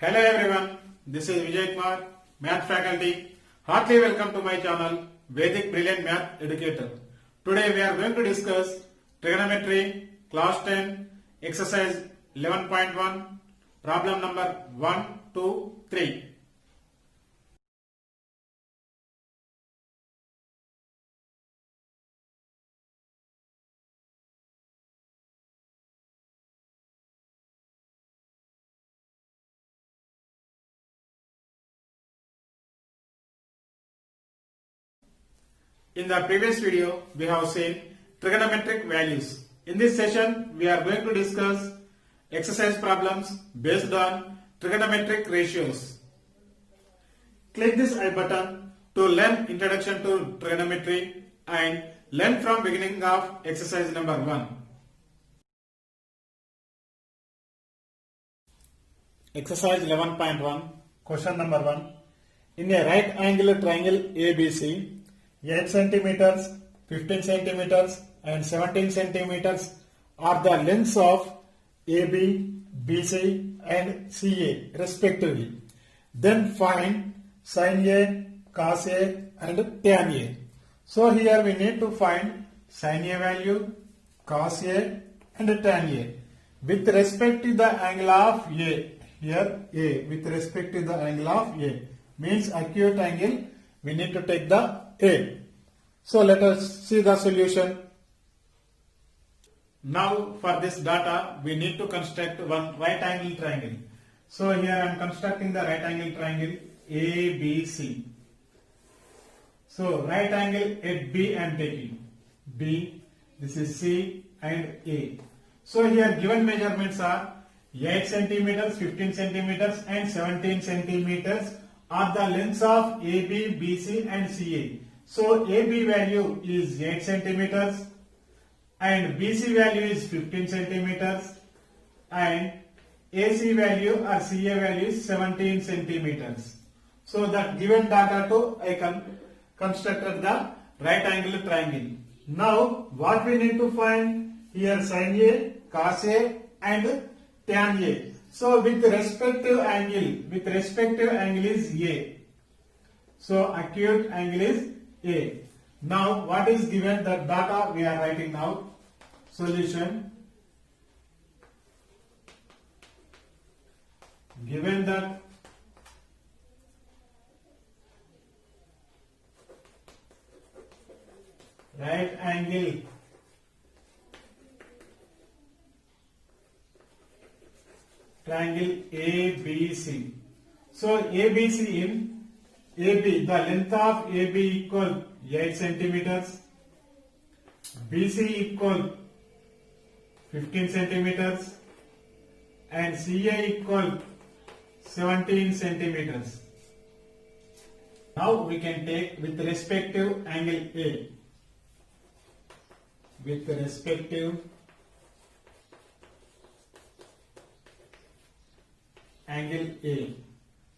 Hello everyone, this is Vijay Kumar, Math faculty. Heartily welcome to my channel, Vedic Brilliant Math Educator. Today we are going to discuss trigonometry, class 10, exercise 11.1, problem number 1, 2, 3. In the previous video, we have seen trigonometric values. In this session, we are going to discuss exercise problems based on trigonometric ratios. Click this I button to learn introduction to trigonometry and learn from beginning of exercise number 1. Exercise 11.1, question number 1. In a right angular triangle ABC, 8 centimeters, 15 centimeters and 17 centimeters are the lengths of AB, BC and CA respectively. Then find sin A, cos A and tan A. So here we need to find sin A value, cos A and tan A with respect to the angle of A. Here A with respect to the angle of A means acute angle, we need to take the A. So let us see the solution. Now for this data we need to construct one right angle triangle. So here I am constructing the right angle triangle ABC. So right angle at B I am taking B, this is C and A. So here given measurements are 8 centimeters, 15 centimeters and 17 centimeters are the lengths of AB, BC and CA. So AB value is 8 centimeters and BC value is 15 centimeters and AC value or CA value is 17 centimeters. So that given data to I constructed the right angle triangle. Now what we need to find here sin A, cos A and tan A. So with respective angle is A. So acute angle is A. Now what is given, the data we are writing now. Solution. Given that right angle triangle ABC. So ABC in AB, the length of AB equal 8 centimeters, BC equal 15 centimeters and CA equal 17 centimeters. Now we can take with respective angle A. With respective angle A.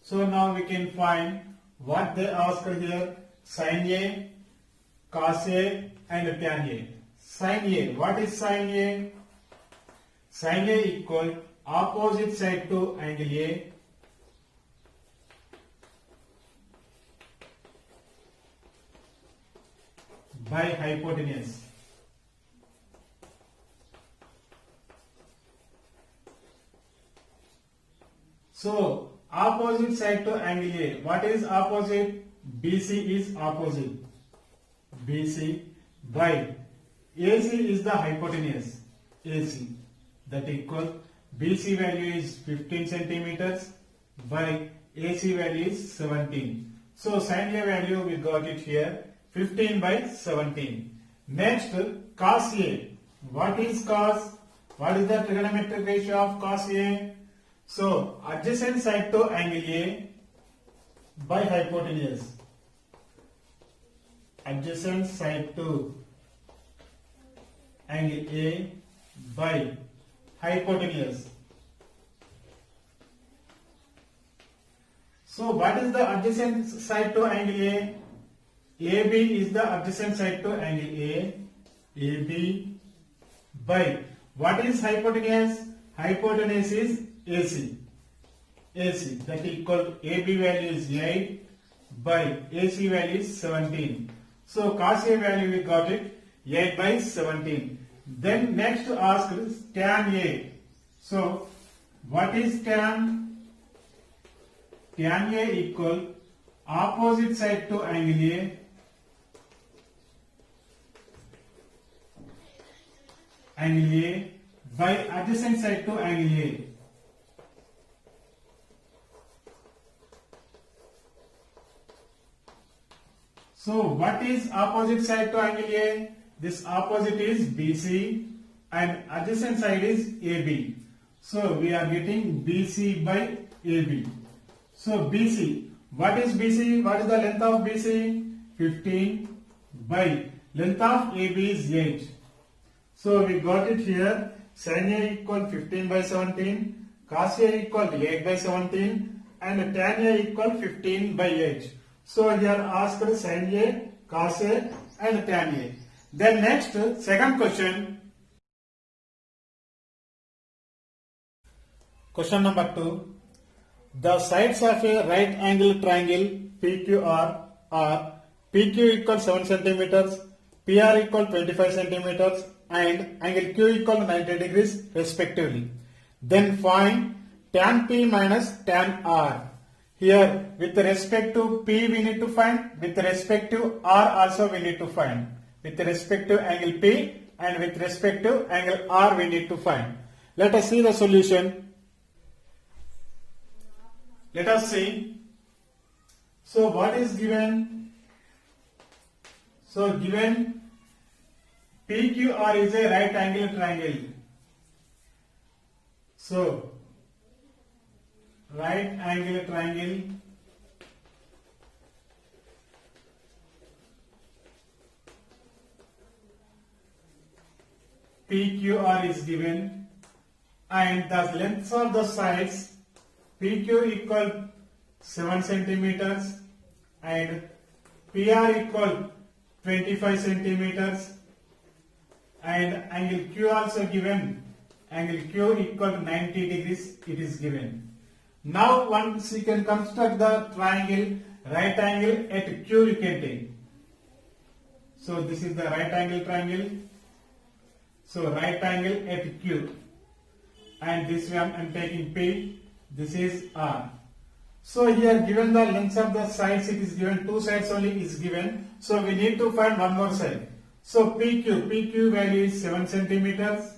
So now we can find what they ask here, sin A, cos A and tan A. Sin A, what is sin A? Sin A equal opposite side to angle A by hypotenuse. So opposite side to angle A. What is opposite? BC is opposite. BC by AC is the hypotenuse. AC. That equal BC value is 15 centimeters by AC value is 17. So sin A value we got it here 15 by 17. Next cos A. What is cos? What is the trigonometric ratio of cos A? So adjacent side to angle A by hypotenuse. Adjacent side to angle A by hypotenuse. So what is the adjacent side to angle A? AB is the adjacent side to angle A. AB by what is hypotenuse? Hypotenuse is AC. AC, that equal to AB value is 8 by AC value is 17. So cos A value we got it 8 by 17. Then next to ask is tan A. So what is tan? Tan A equal opposite side to angle A by adjacent side to angle A. So what is opposite side to angle A? This opposite is BC and adjacent side is AB. So we are getting BC by AB. So BC, what is BC? What is the length of BC? 15 by length of AB is 8. So we got it here. Sin A equal 15 by 17, cos A equal 8 by 17 and tan A equal 15 by 8. So here asked sin A, cos A and tan A. Then next, second question. Question number 2. The sides of a right angle triangle PQR are PQ equal 7 centimeters, PR equal 25 centimeters and angle Q equal 90 degrees respectively. Then find tan P minus tan R. Here with respect to P we need to find, with respect to R also we need to find. With respect to angle P and with respect to angle R we need to find. Let us see the solution. Let us see. So what is given? So given PQR is a right angle triangle. So right angle triangle PQR is given and the lengths of the sides PQ equal 7 centimeters and PR equal 25 centimeters and angle Q also given, angle Q equal 90 degrees it is given. Now once you can construct the triangle right angle at Q you can take. So this is the right angle triangle. So right angle at Q and this one I am taking P. This is R. So here given the lengths of the sides it is given, two sides only is given. So we need to find one more side. So PQ value is 7 centimeters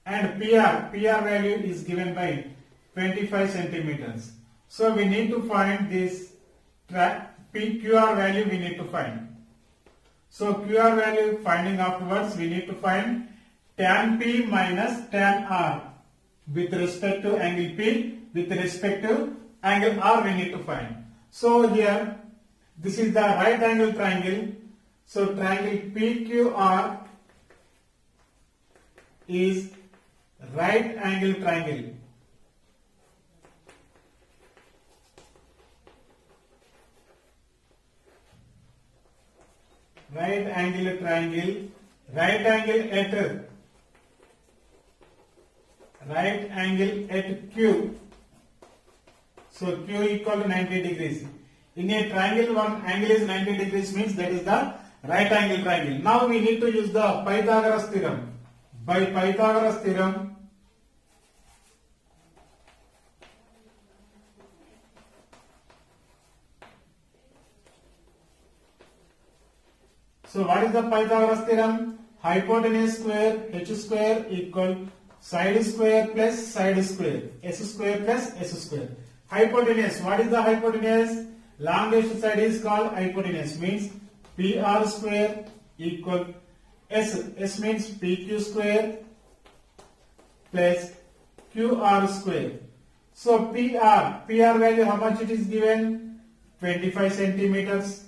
and PR value is given by 25 centimeters. So we need to find this PQR value we need to find. So QR value finding afterwards we need to find tan P minus tan R. With respect to angle P, with respect to angle R we need to find. So here, this is the right angle triangle. So triangle PQR is right angle triangle. Right angle triangle, right angle at Q. So Q equal to 90 degrees. In a triangle, one angle is 90 degrees means that is the right angle triangle. Now we need to use the Pythagoras theorem. By Pythagoras theorem, so what is the Pythagoras theorem? Hypotenuse square h square equal side square plus side square, s square plus s square. Hypotenuse, what is the hypotenuse? Longest side is called hypotenuse, means PR square equal S means PQ square plus QR square. So PR value how much it is given? 25 centimeters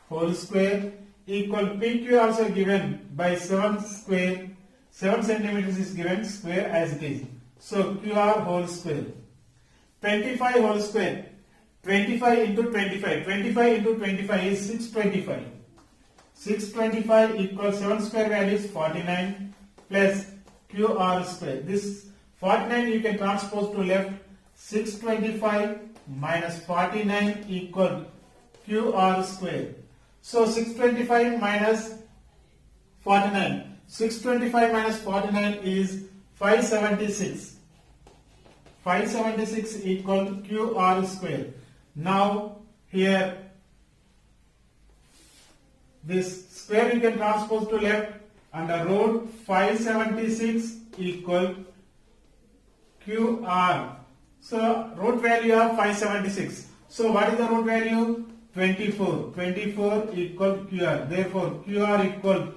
whole square equal PQ also given by 7 square. 7 centimeters is given square as it is. So QR whole square. 25 whole square. 25 into 25. 25 into 25 is 625. 625 equals 7 square value is 49 plus QR square. This 49 you can transpose to left. 625 minus 49 equal QR square. So 625 minus 49. 625 minus 49 is 576. 576 equal QR square. Now here this square you can transpose to left and the root 576 equal QR. So root value of 576. So what is the root value? 24. 24 equal QR. Therefore QR equal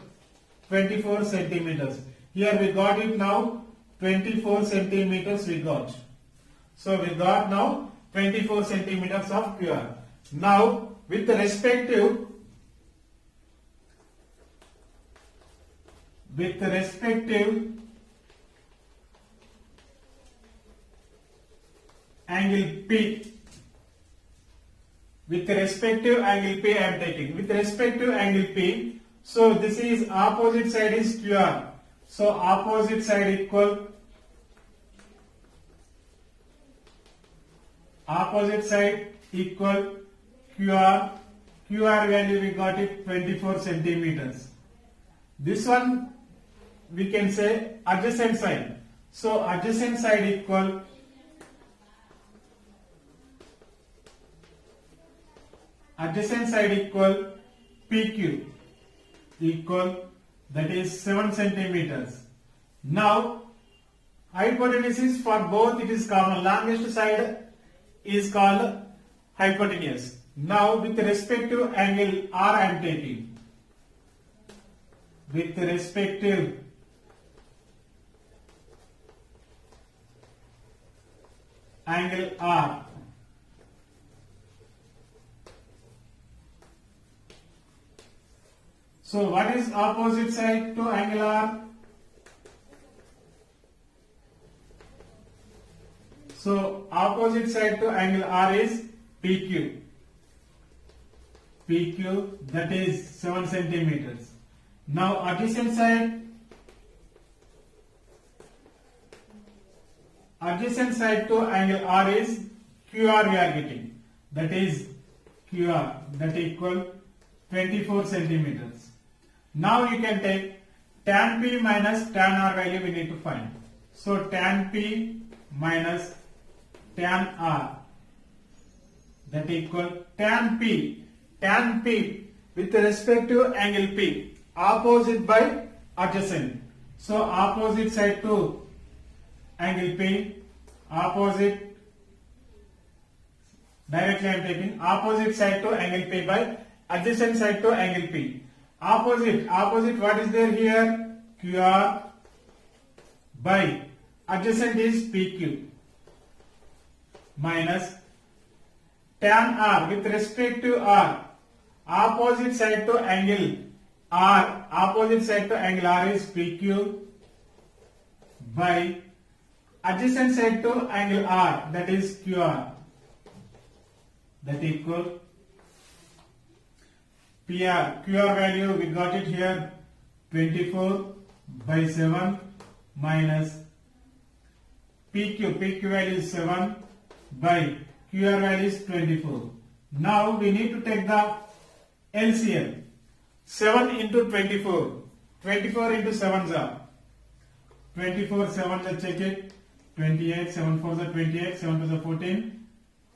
24 centimeters. Here we got it now 24 centimeters we got. So we got now 24 centimeters of QR. Now with the respective angle P. With respective angle P I am taking. With respective angle P, so this is opposite side is QR. So opposite side equal QR. QR value we got it 24 centimeters. This one we can say adjacent side. So adjacent side equal PQ equal that is 7 centimeters. Now hypotenuse for both it is common. Longest side is called hypotenuse. Now with respect to angle R I am taking. With respective angle R. So what is opposite side to angle R? So opposite side to angle R is PQ. PQ that is 7 centimeters. Now adjacent side to angle R is QR we are getting. That is QR that equal 24 centimeters. Now you can take tan P minus tan R value we need to find. So tan P minus tan R that equal tan P with respect to angle P opposite by adjacent. So opposite side to angle P, opposite directly I am taking opposite side to angle P by adjacent side to angle P. Opposite what is there here? QR by adjacent is PQ minus tan R with respect to R. Opposite side to angle R is PQ by adjacent side to angle R that is QR that equal PR. QR value we got it here 24 by 7 minus PQ value is 7 by QR value is 24. Now we need to take the LCM. 7 into 24. 24 into 7 are 24 7 check it. 28 7 4 is 28 7 2 is 14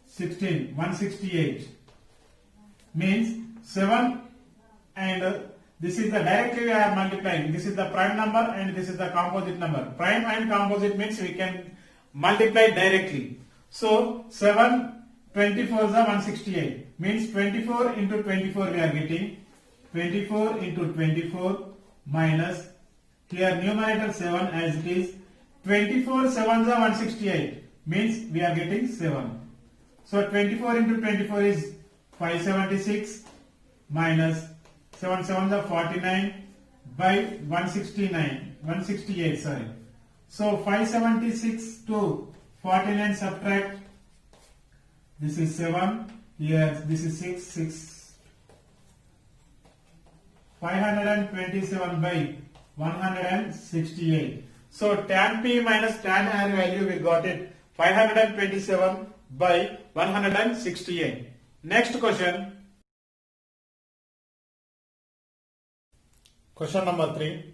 16 168 means 7 and this is the directly we are multiplying. This is the prime number and this is the composite number. Prime and composite means we can multiply directly. So 7 24 is 168 means 24 into 24 we are getting 24 into 24 minus here numerator 7 as it is 24 7 is 168 means we are getting 7. So 24 into 24 is 576 minus 7 7 is 49 by 168 sorry. So 576 to 49 subtract, this is 7, here this is 6, 527 by 168. So tan P minus tan R value we got it 527 by 168. Next question. Question number 3.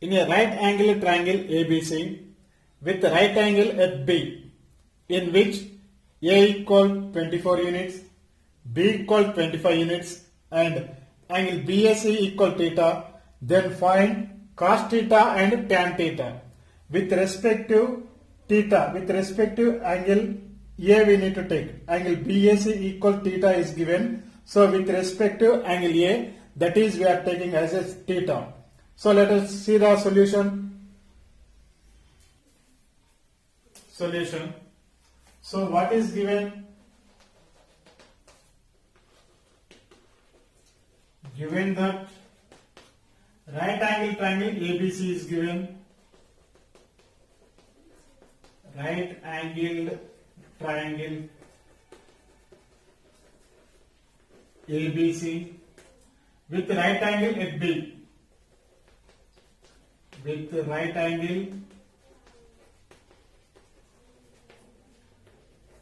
In a right angle triangle ABC with right angle at B, in which A equal 24 units, B equal 25 units and angle BAC equal theta, then find cos theta and tan theta. With respect to theta, with respect to angle A we need to take. Angle BAC equal theta is given. So with respect to angle A, that is we are taking as a theta. So let us see the solution. Solution. So what is given? Given that right angle triangle ABC is given. Right angled triangle ABC with right angle at B. With right angle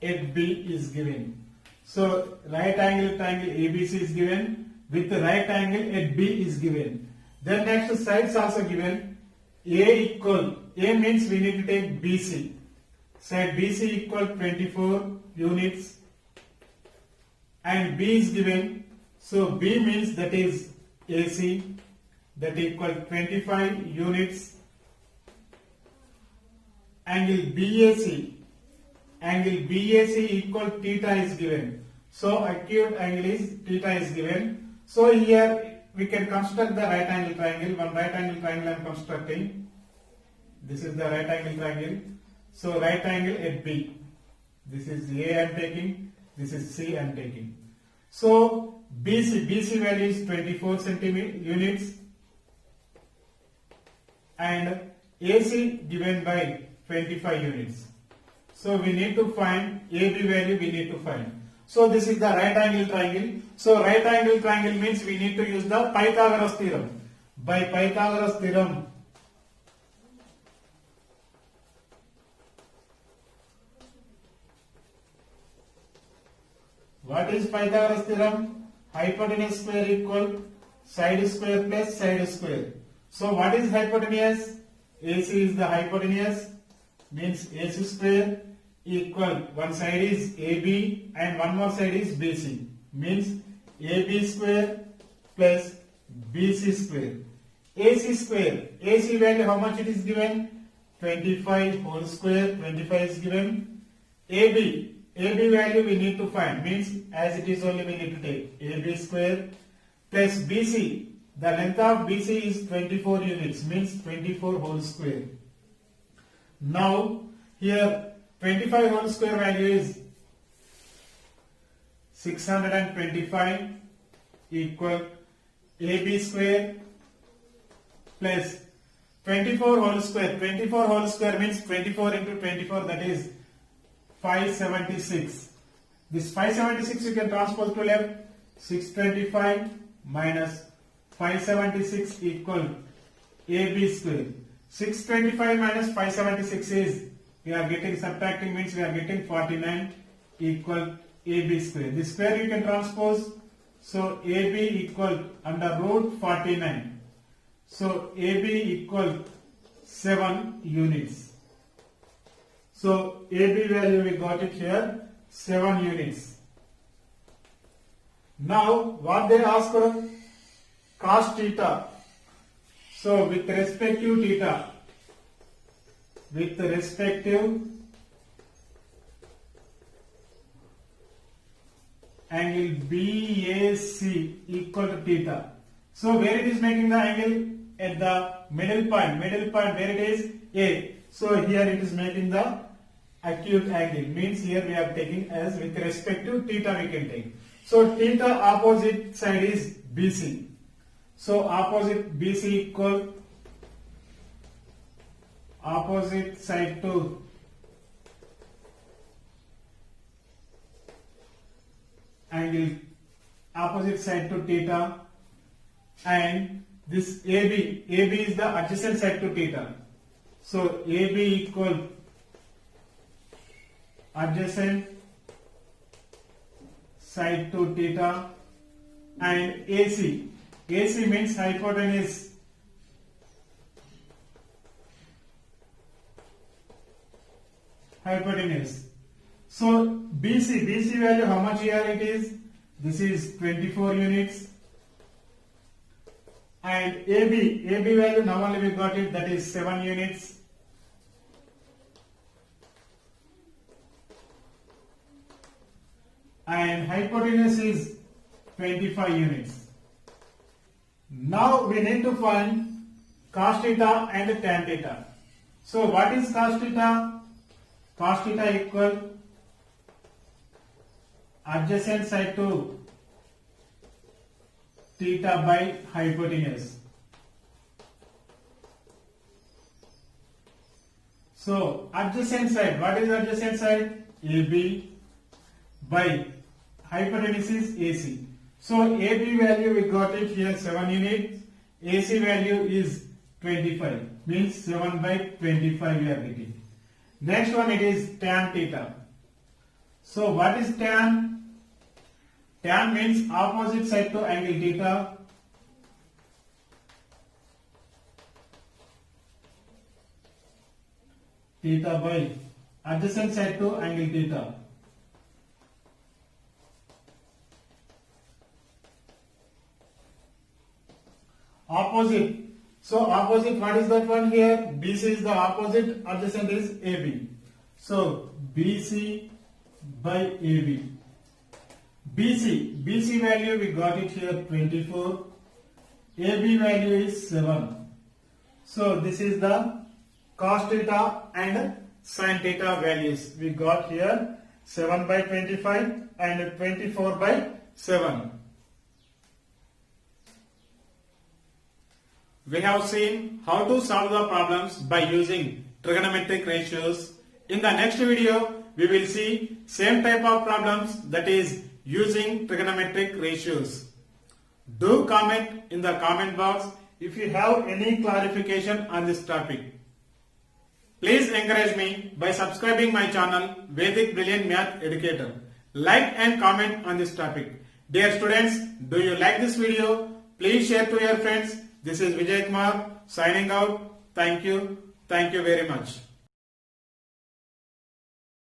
at B is given. So right angle triangle ABC is given with the right angle at B is given. Then next sides also given. A means we need to take BC. Side BC equal 24 units and B is given. So B means that is AC, that equal 25 units. Angle BAC equal theta is given. So acute angle is theta is given. So here we can construct the right angle triangle. One right angle triangle I am constructing. This is the right angle triangle. So right angle at B. This is A I am taking. This is C I am taking. So BC value is 24 units and AC given by 25 units. So we need to find AB value we need to find. So this is the right angle triangle. So right angle triangle means we need to use the Pythagoras theorem. By Pythagoras theorem, what is Pythagoras theorem? Hypotenuse square equal side square plus side square. So what is hypotenuse? AC is the hypotenuse, means AC square equal one side is AB and one more side is BC, means AB square plus BC square. AC value how much it is given? 25 whole square, 25 is given. AB value we need to find, means as it is only we need to take AB square plus BC. The length of BC is 24 units, means 24 whole square. Now here 25 whole square value is 625 equal AB square plus 24 whole square. 24 whole square means 24 into 24, that is 576. This 576 you can transpose to left. 625 minus 576 equal AB square. 625 minus 576 is, we are getting subtracting, means we are getting 49 equal AB square. This square you can transpose. So AB equal under root 49. So AB equal 7 units. So AB value we got it here 7 units. Now what they ask for? Cos theta. So with respect to theta, with respect to angle BAC equal to theta. So where it is making the angle? At the middle point where it is A. So here it is making the acute angle, means here we are taking as with respect to theta we can take. So theta opposite side is BC. So opposite BC equal opposite side to angle opposite side to theta, and this AB is the adjacent side to theta. So AB equal adjacent side to theta, and AC. AC means hypotenuse. Hypotenuse. So BC value, how much here it is? This is 24 units. And AB value, now only we got it, that is 7 units. And hypotenuse is 25 units. Now we need to find cos theta and tan theta. So what is cos theta? Cos theta equal adjacent side to theta by hypotenuse. So adjacent side, what is adjacent side? AB by hypotenuse is AC. So AB value we got it here 7 units, AC value is 25, means 7 by 25 we are getting. Next one, it is tan theta. So what is tan? Tan means opposite side to angle theta. Theta by adjacent side to angle theta. Opposite. So opposite, what is that one here? BC is the opposite, adjacent is AB. So BC by AB. BC value we got it here 24. AB value is 7. So this is the cos theta and sin theta values. We got here 7 by 25 and 24 by 7. We have seen how to solve the problems by using trigonometric ratios. In the next video, we will see same type of problems, that is using trigonometric ratios. Do comment in the comment box if you have any clarification on this topic. Please encourage me by subscribing my channel Vedic Brilliant Math Educator. Like and comment on this topic. Dear students, do you like this video? Please share to your friends. This is Vijay Kumar signing out. Thank you. Thank you very much.